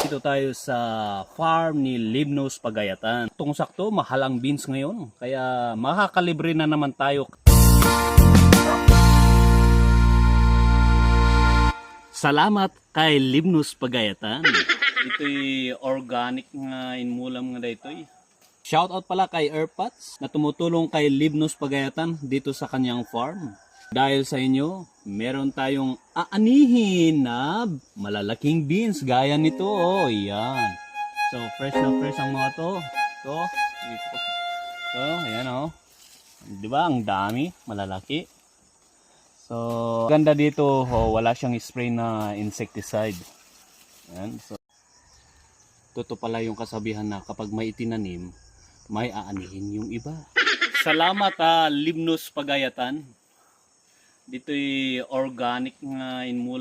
Dito tayo sa farm ni Libnos Pagayatan. Itong sakto, mahalang beans ngayon. Kaya makakalibre na naman tayo. Salamat kay Libnos Pagayatan. Ito'y organic nga inmulam nga dito'y. Shoutout pala kay Airpods na tumutulong kay Libnos Pagayatan dito sa kanyang farm. Dahil sa inyo, meron tayong aanihin na malalaking beans gaya nito. Oh, yan. So, fresh na fresh ang mga to. Ito. So, ayan oh. Diba? Ang dami. Malalaki. So, ganda dito. Oh, wala siyang spray na insecticide. Ayan. So, totoo pala yung kasabihan na kapag may itinanim, may aanihin yung iba. Salamat Libnos Pagayatan. Dito'y organic nga inmula.